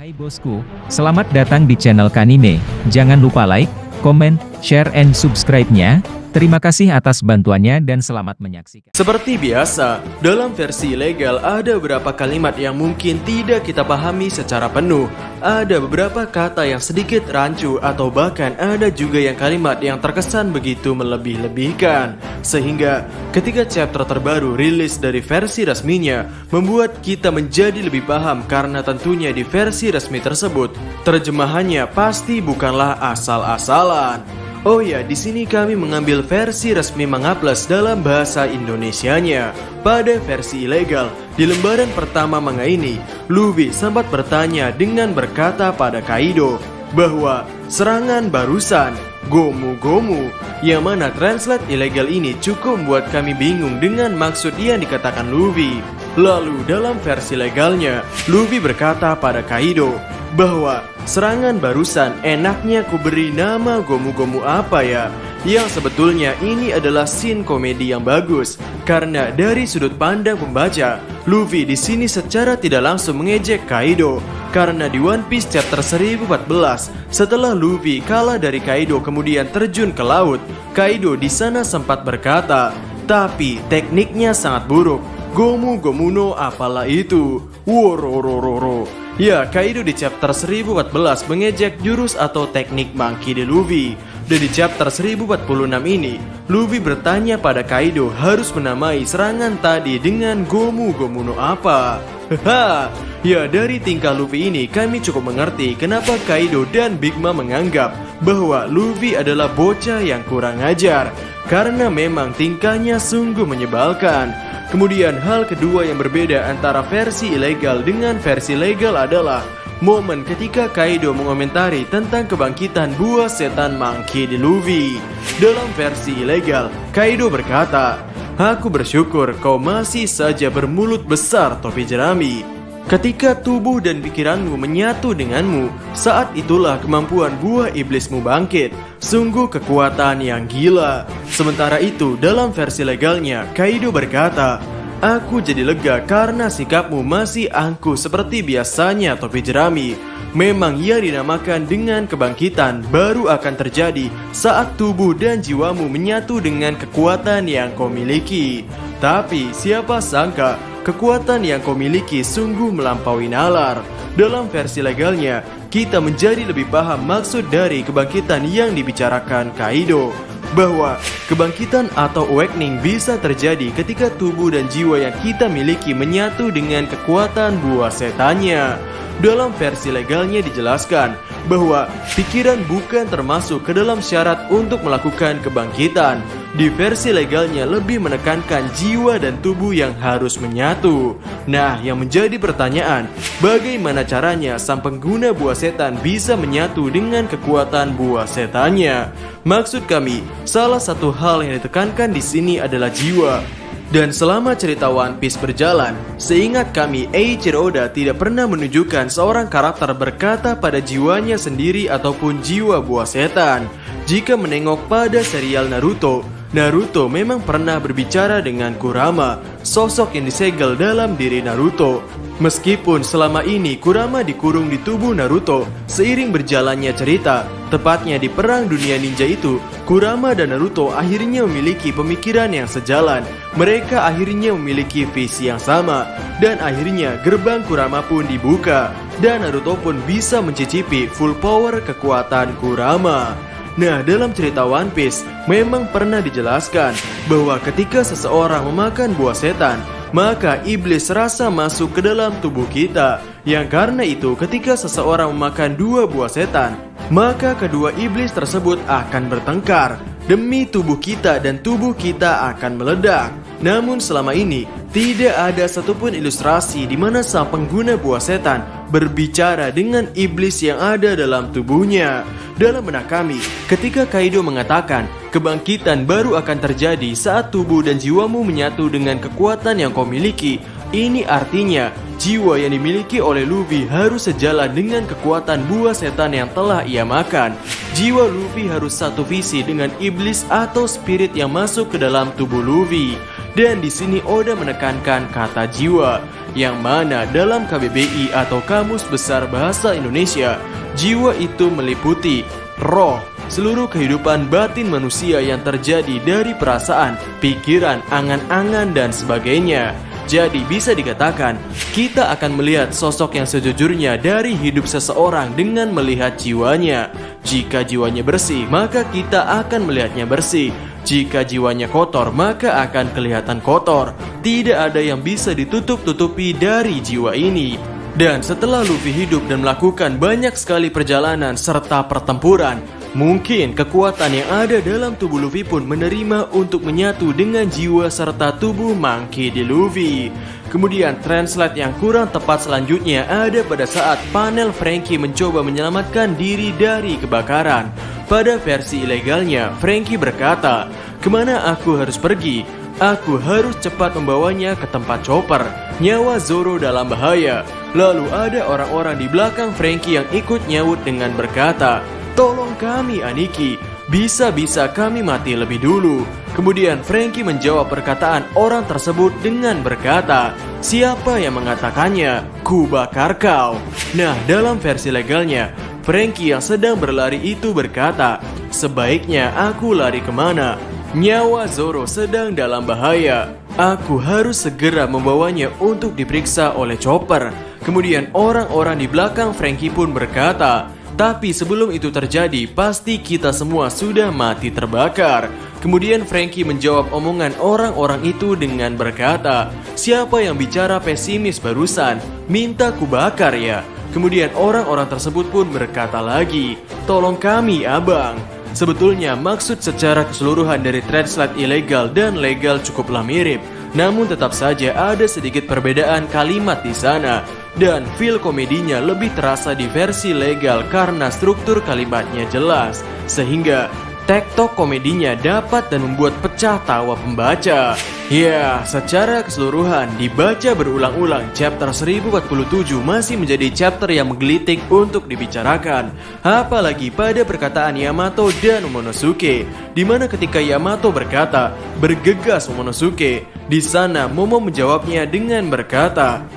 Hai bosku, selamat datang di channel Kanime. Jangan lupa like, comment, share, and subscribe-nya. Terima kasih atas bantuannya dan selamat menyaksikan. Seperti biasa, dalam versi ilegal ada beberapa kalimat yang mungkin tidak kita pahami secara penuh. Ada beberapa kata yang sedikit rancu atau bahkan ada juga yang kalimat yang terkesan begitu melebih-lebihkan. Sehingga ketika chapter terbaru rilis dari versi resminya, membuat kita menjadi lebih paham karena tentunya di versi resmi tersebut, terjemahannya pasti bukanlah asal-asalan. Oh ya, di sini kami mengambil versi resmi Manga Plus dalam bahasa Indonesianya. Pada versi ilegal, di lembaran pertama manga ini, Luffy sempat bertanya dengan berkata pada Kaido bahwa serangan barusan Gomu-Gomu, yang mana translate ilegal ini cukup membuat kami bingung dengan maksud yang dikatakan Luffy. Lalu dalam versi legalnya, Luffy berkata pada Kaido bahwa serangan barusan enaknya ku beri nama Gomu-Gomu apa ya? Yang sebetulnya ini adalah scene komedi yang bagus, karena dari sudut pandang pembaca, Luffy di sini secara tidak langsung mengejek Kaido. Karena di One Piece chapter 1014, setelah Luffy kalah dari Kaido kemudian terjun ke laut, Kaido di sana sempat berkata, tapi tekniknya sangat buruk. Gomu-Gomu no apalah itu? Wororororo. Ya, Kaido di chapter 1014 mengejek jurus atau teknik Monkey D. Luffy. Dan di chapter 1046 ini, Luffy bertanya pada Kaido harus menamai serangan tadi dengan Gomu-Gomu no apa? Haha. Ya, dari tingkah Luffy ini kami cukup mengerti kenapa Kaido dan Big Mom menganggap bahwa Luffy adalah bocah yang kurang ajar, karena memang tingkahnya sungguh menyebalkan. Kemudian hal kedua yang berbeda antara versi ilegal dengan versi legal adalah momen ketika Kaido mengomentari tentang kebangkitan buah setan Monkey D. Luffy. Dalam versi ilegal, Kaido berkata, "Aku bersyukur kau masih saja bermulut besar, topi jerami. Ketika tubuh dan pikiranmu menyatu denganmu, saat itulah kemampuan buah iblismu bangkit. Sungguh kekuatan yang gila." Sementara itu, dalam versi legalnya, Kaido berkata, "Aku jadi lega karena sikapmu masih angkuh seperti biasanya, topi jerami. Memang ia dinamakan dengan kebangkitan baru akan terjadi saat tubuh dan jiwamu menyatu dengan kekuatan yang kau miliki. Tapi siapa sangka kekuatan yang kau miliki sungguh melampaui nalar." Dalam versi legalnya, kita menjadi lebih paham maksud dari kebangkitan yang dibicarakan Kaido, bahwa kebangkitan atau awakening bisa terjadi ketika tubuh dan jiwa yang kita miliki menyatu dengan kekuatan buah setannya. Dalam versi legalnya dijelaskan bahwa pikiran bukan termasuk ke dalam syarat untuk melakukan kebangkitan. Di versi legalnya lebih menekankan jiwa dan tubuh yang harus menyatu. Nah, yang menjadi pertanyaan, bagaimana caranya sang pengguna buah setan bisa menyatu dengan kekuatan buah setannya? Maksud kami, salah satu hal yang ditekankan di sini adalah jiwa. Dan selama cerita One Piece berjalan, seingat kami Eiichiro Oda tidak pernah menunjukkan seorang karakter berkata pada jiwanya sendiri ataupun jiwa buah setan. Jika menengok pada serial Naruto, Naruto memang pernah berbicara dengan Kurama, sosok yang disegel dalam diri Naruto. Meskipun selama ini Kurama dikurung di tubuh Naruto, seiring berjalannya cerita, tepatnya di perang dunia ninja itu, Kurama dan Naruto akhirnya memiliki pemikiran yang sejalan. Mereka akhirnya memiliki visi yang sama, dan akhirnya gerbang Kurama pun dibuka, dan Naruto pun bisa mencicipi full power kekuatan Kurama. Nah, dalam cerita One Piece, memang pernah dijelaskan bahwa ketika seseorang memakan buah setan, maka iblis rasa masuk ke dalam tubuh kita. Yang karena itu, ketika seseorang memakan dua buah setan, maka kedua iblis tersebut akan bertengkar. Demi tubuh kita dan tubuh kita akan meledak. Namun selama ini, tidak ada satupun ilustrasi di mana sang pengguna buah setan berbicara dengan iblis yang ada dalam tubuhnya. Dalam benak kami, ketika Kaido mengatakan kebangkitan baru akan terjadi saat tubuh dan jiwamu menyatu dengan kekuatan yang kau miliki, ini artinya jiwa yang dimiliki oleh Luffy harus sejalan dengan kekuatan buah setan yang telah ia makan. Jiwa Luffy harus satu visi dengan iblis atau spirit yang masuk ke dalam tubuh Luffy. Dan di sini Oda menekankan kata jiwa. yang mana dalam KBBI atau Kamus Besar Bahasa Indonesia, jiwa itu meliputi roh, seluruh kehidupan batin manusia yang terjadi dari perasaan, pikiran, angan-angan, dan sebagainya. Jadi bisa dikatakan, kita akan melihat sosok yang sejujurnya dari hidup seseorang dengan melihat jiwanya. Jika jiwanya bersih, maka kita akan melihatnya bersih. Jika jiwanya kotor, maka akan kelihatan kotor. Tidak ada yang bisa ditutup-tutupi dari jiwa ini. Dan setelah Luffy hidup dan melakukan banyak sekali perjalanan serta pertempuran, mungkin kekuatan yang ada dalam tubuh Luffy pun menerima untuk menyatu dengan jiwa serta tubuh Monkey D. Luffy. Kemudian translate yang kurang tepat selanjutnya ada pada saat panel Franky mencoba menyelamatkan diri dari kebakaran. Pada versi ilegalnya, Franky berkata, "Kemana aku harus pergi? Aku harus cepat membawanya ke tempat chopper. Nyawa Zoro dalam bahaya." Lalu ada orang-orang di belakang Franky yang ikut nyawut dengan berkata, "Tolong kami, Aniki. Bisa-bisa kami mati lebih dulu." Kemudian Franky menjawab perkataan orang tersebut dengan berkata, "Siapa yang mengatakannya? Ku bakar kau." Nah, dalam versi legalnya, Franky yang sedang berlari itu berkata, "Sebaiknya aku lari kemana? Nyawa Zoro sedang dalam bahaya. Aku harus segera membawanya untuk diperiksa oleh chopper." Kemudian orang-orang di belakang Franky pun berkata, "Tapi sebelum itu terjadi, pasti kita semua sudah mati terbakar." Kemudian Franky menjawab omongan orang-orang itu dengan berkata, "Siapa yang bicara pesimis barusan? Minta ku bakar ya?" Kemudian orang-orang tersebut pun berkata lagi, "Tolong kami, abang." Sebetulnya maksud secara keseluruhan dari translate ilegal dan legal cukuplah mirip. Namun tetap saja ada sedikit perbedaan kalimat di sana. Dan feel komedinya lebih terasa di versi legal karena struktur kalimatnya jelas. Sehingga TikTok komedinya dapat dan membuat pecah tawa pembaca. Ya, secara keseluruhan dibaca berulang-ulang, chapter 1047 masih menjadi chapter yang menggelitik untuk dibicarakan. Apalagi pada perkataan Yamato dan Momonosuke, di mana ketika Yamato berkata, "Bergegas Momonosuke," di sana Momo menjawabnya dengan berkata,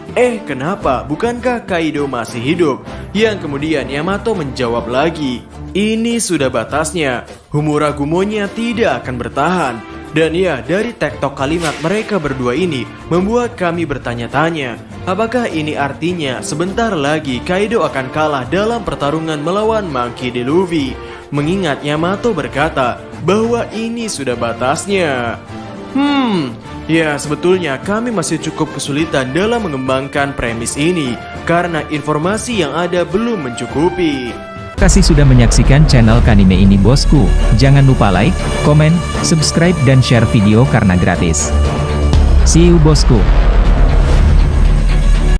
"Kenapa? Bukankah Kaido masih hidup?" Yang kemudian Yamato menjawab lagi, "Ini sudah batasnya. Humura Gumonya tidak akan bertahan." Dan ya, dari tektok kalimat mereka berdua ini membuat kami bertanya-tanya, apakah ini artinya sebentar lagi Kaido akan kalah dalam pertarungan melawan Monkey D. Luffy? Mengingat Yamato berkata bahwa ini sudah batasnya. Ya, sebetulnya kami masih cukup kesulitan dalam mengembangkan premis ini karena informasi yang ada belum mencukupi. Terima kasih sudah menyaksikan channel Kanime ini bosku. Jangan lupa like, komen, subscribe dan share video karena gratis. See you bosku.